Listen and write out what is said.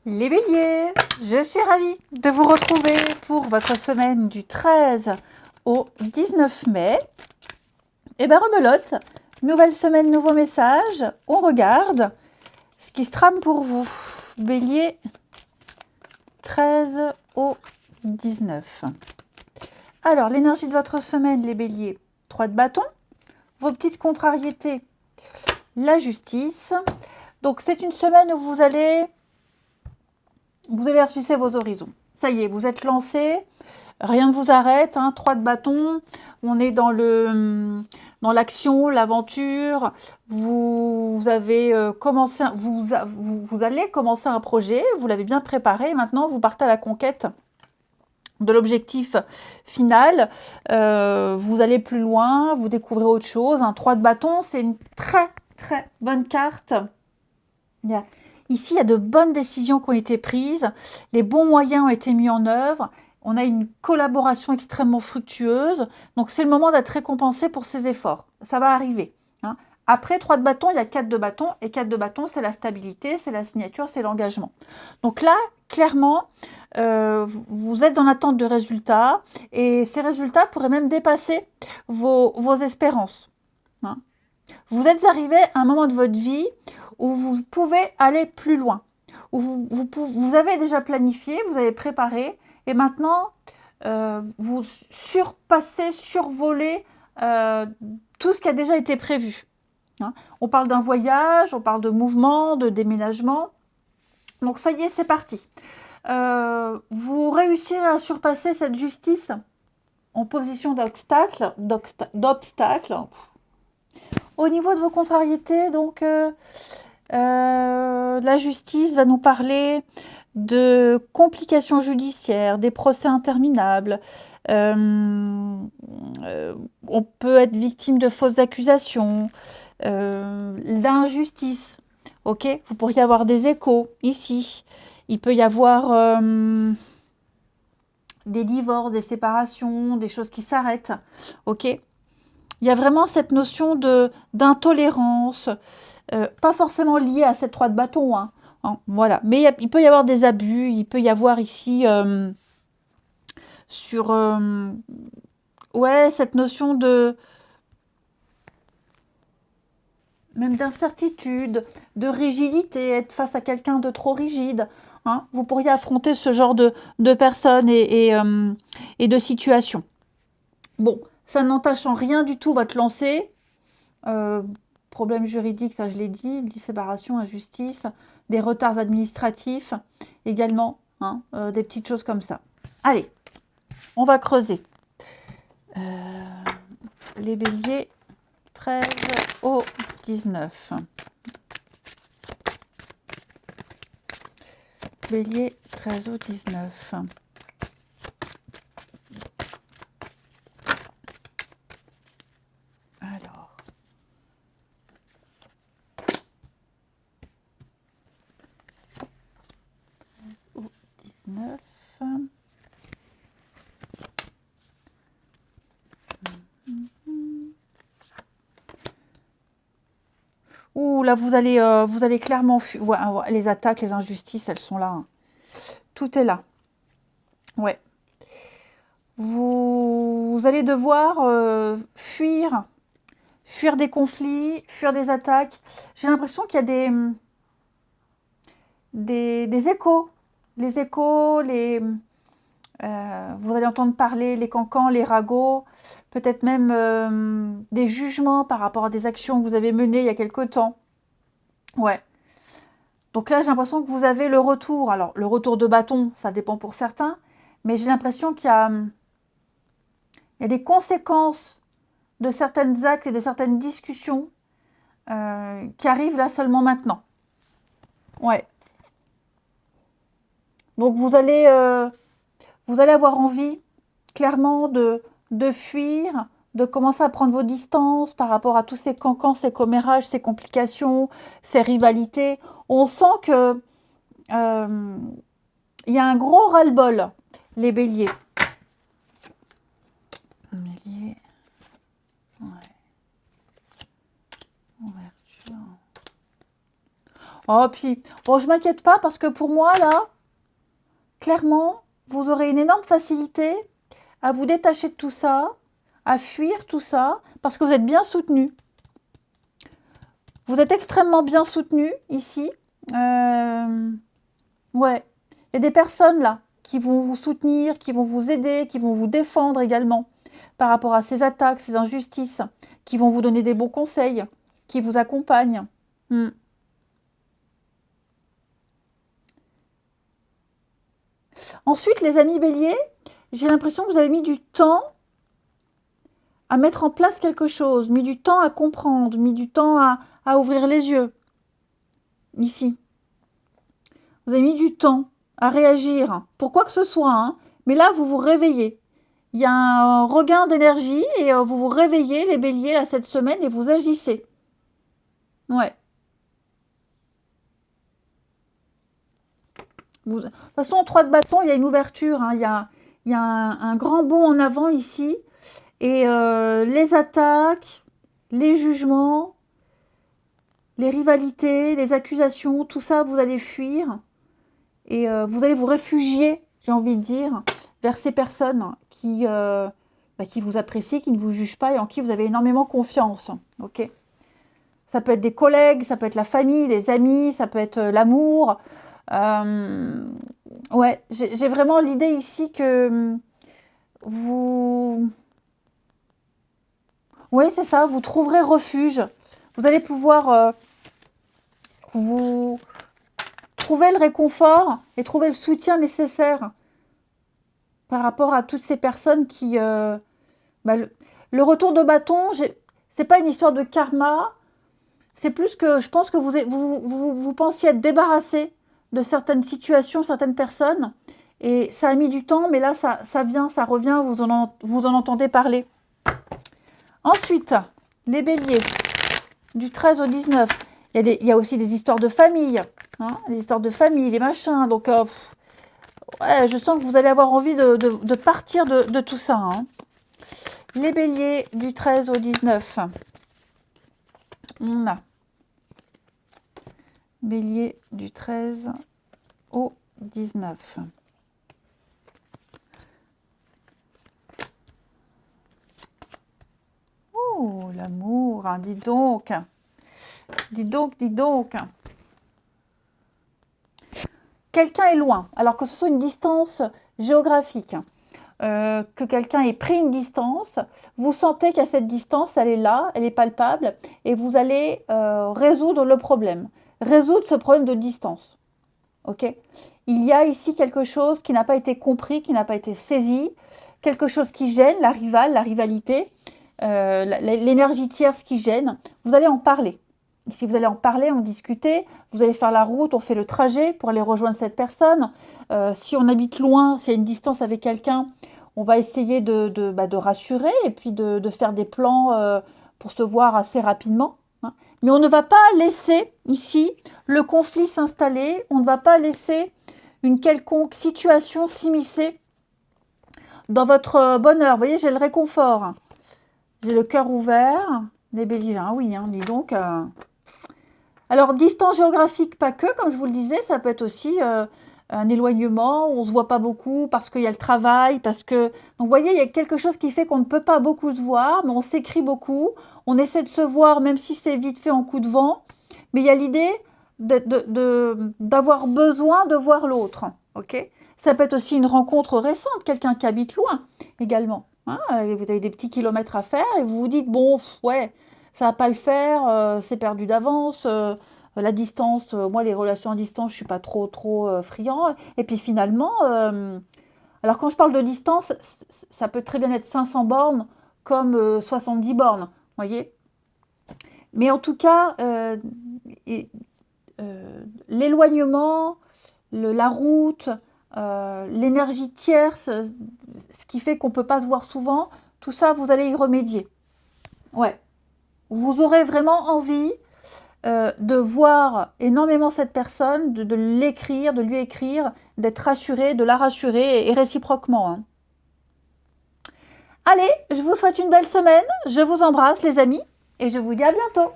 Les béliers, je suis ravie de vous retrouver pour votre semaine du 13 au 19 mai. Et ben rebelote, nouvelle semaine, nouveau message. On regarde ce qui se trame pour vous. Bélier, 13 au 19. Alors, l'énergie de votre semaine, les béliers, 3 de bâton. Vos petites contrariétés, la justice. Donc, c'est une semaine où vous élargissez vos horizons. Ça y est, vous êtes lancé, rien ne vous arrête, 3 de bâton, on est dans l'action, l'aventure, vous avez commencé, vous allez commencer un projet, vous l'avez bien préparé, maintenant vous partez à la conquête de l'objectif final, vous allez plus loin, vous découvrez autre chose. 3 de bâton, c'est une très très bonne carte. Ici, il y a de bonnes décisions qui ont été prises, les bons moyens ont été mis en œuvre, on a une collaboration extrêmement fructueuse, donc c'est le moment d'être récompensé pour ces efforts. Ça va arriver. Après 3 de bâton, il y a 4 de bâton, et 4 de bâton, c'est la stabilité, c'est la signature, c'est l'engagement. Donc là, clairement, vous êtes dans l'attente de résultats, et ces résultats pourraient même dépasser vos espérances. Vous êtes arrivé à un moment de votre vie où vous pouvez aller plus loin, où vous avez déjà planifié, vous avez préparé, et maintenant, vous surpassez, survolez tout ce qui a déjà été prévu. On parle d'un voyage, on parle de mouvement, de déménagement. Donc ça y est, c'est parti. Vous réussirez à surpasser cette justice en position d'obstacle. Au niveau de vos contrariétés, donc, la justice va nous parler de complications judiciaires, des procès interminables. On peut être victime de fausses accusations, d'injustice. Ok, vous pourriez avoir des échos ici. Il peut y avoir des divorces, des séparations, des choses qui s'arrêtent. Ok. Il y a vraiment cette notion d'intolérance, pas forcément liée à cette 3 de bâton. Voilà. Mais il peut y avoir des abus, il peut y avoir ici cette notion même d'incertitude, de rigidité, être face à quelqu'un de trop rigide. Vous pourriez affronter ce genre de personnes et de situations. Bon, ça n'entache en rien du tout votre lancée. Problèmes juridiques, ça je l'ai dit, séparation, injustice, des retards administratifs également, des petites choses comme ça. Allez, on va creuser. Les béliers, 13 au 19. Bélier, 13 au 19. Alors. Au 19. Ouh, là, vous allez clairement... les attaques, les injustices, elles sont là. Tout est là. Ouais. Vous allez devoir fuir des conflits, fuir des attaques. J'ai l'impression qu'il y a des échos. Les échos, vous allez entendre parler les cancans, les ragots, peut-être même des jugements par rapport à des actions que vous avez menées il y a quelque temps. Ouais. Donc là, j'ai l'impression que vous avez le retour. Alors, le retour de bâton, ça dépend pour certains, mais j'ai l'impression qu'il y a des conséquences de certains actes et de certaines discussions qui arrivent là seulement maintenant. Ouais. Donc vous allez avoir envie clairement de fuir, de commencer à prendre vos distances par rapport à tous ces cancans, ces commérages, ces complications, ces rivalités. On sent que il y a un gros ras-le-bol, les béliers. Bélier. Ouais. Ouverture. Oh, puis, bon, je m'inquiète pas parce que pour moi, là, clairement, vous aurez une énorme facilité à vous détacher de tout ça, à fuir tout ça, parce que vous êtes bien soutenu. Vous êtes extrêmement bien soutenu ici. Ouais, il y a des personnes là qui vont vous soutenir, qui vont vous aider, qui vont vous défendre également par rapport à ces attaques, ces injustices, qui vont vous donner des bons conseils, qui vous accompagnent. Ensuite, les amis béliers, j'ai l'impression que vous avez mis du temps à mettre en place quelque chose, mis du temps à comprendre, mis du temps à ouvrir les yeux. Ici. Vous avez mis du temps à réagir, pour quoi que ce soit, hein. Mais là, vous vous réveillez. Il y a un regain d'énergie et vous vous réveillez, les béliers, à cette semaine et vous agissez. Ouais. De toute façon, 3 de bâton, il y a une ouverture, hein. Il y a un grand bond en avant ici. Et les attaques, les jugements, les rivalités, les accusations, tout ça, vous allez fuir. Et vous allez vous réfugier, j'ai envie de dire, vers ces personnes qui vous apprécient, qui ne vous jugent pas et en qui vous avez énormément confiance. Ok. Ça peut être des collègues, ça peut être la famille, les amis, ça peut être l'amour. Ouais, j'ai vraiment l'idée ici que vous... Oui, c'est ça, vous trouverez refuge. Vous allez pouvoir vous trouver le réconfort et trouver le soutien nécessaire par rapport à toutes ces personnes qui... le retour de bâton, c'est pas une histoire de karma, c'est plus que je pense que vous pensiez être débarrassé de certaines situations, certaines personnes, et ça a mis du temps, mais là, ça vient, ça revient, vous en entendez parler. Ensuite, les béliers, du 13 au 19, il y a aussi des histoires de famille, hein, les histoires de famille, les machins, donc ouais, je sens que vous allez avoir envie de partir de tout ça. Hein. Les béliers, du 13 au 19, on a bélier du 13 au 19. Oh, l'amour, hein, dis donc. Dis donc, dis donc. Quelqu'un est loin, alors que ce soit une distance géographique, que quelqu'un ait pris une distance, vous sentez qu'à cette distance, elle est là, elle est palpable, et vous allez résoudre le problème. Résoudre ce problème de distance. Ok ? Il y a ici quelque chose qui n'a pas été compris, qui n'a pas été saisi, quelque chose qui gêne, la rivalité, l'énergie tierce qui gêne. Vous allez en parler. Si vous allez en parler, en discuter, vous allez faire la route, on fait le trajet pour aller rejoindre cette personne. Si on habite loin, s'il y a une distance avec quelqu'un, on va essayer de rassurer et puis de faire des plans pour se voir assez rapidement. Hein. Mais on ne va pas laisser ici le conflit s'installer, on ne va pas laisser une quelconque situation s'immiscer dans votre bonheur. Vous voyez, j'ai le réconfort, j'ai le cœur ouvert, les béliers, hein, oui, hein, dis donc... Alors, distance géographique, pas que, comme je vous le disais, ça peut être aussi un éloignement, on ne se voit pas beaucoup parce qu'il y a le travail, parce que... Donc, vous voyez, il y a quelque chose qui fait qu'on ne peut pas beaucoup se voir, mais on s'écrit beaucoup, on essaie de se voir, même si c'est vite fait en coup de vent, mais il y a l'idée d'avoir besoin de voir l'autre, ok ? Ça peut être aussi une rencontre récente, quelqu'un qui habite loin, également. Hein, vous avez des petits kilomètres à faire et vous vous dites, bon, ouais... Ça va pas le faire, c'est perdu d'avance, la distance, moi les relations à distance, je suis pas trop friand. Et puis finalement, alors quand je parle de distance, ça peut très bien être 500 bornes comme 70 bornes, voyez. Mais en tout cas, l'éloignement, la route, l'énergie tierce, ce qui fait qu'on peut pas se voir souvent, tout ça, vous allez y remédier. Ouais. Vous aurez vraiment envie de voir énormément cette personne, de l'écrire, de lui écrire, d'être rassuré, de la rassurer et réciproquement. Hein. Allez, je vous souhaite une belle semaine, je vous embrasse les amis et je vous dis à bientôt.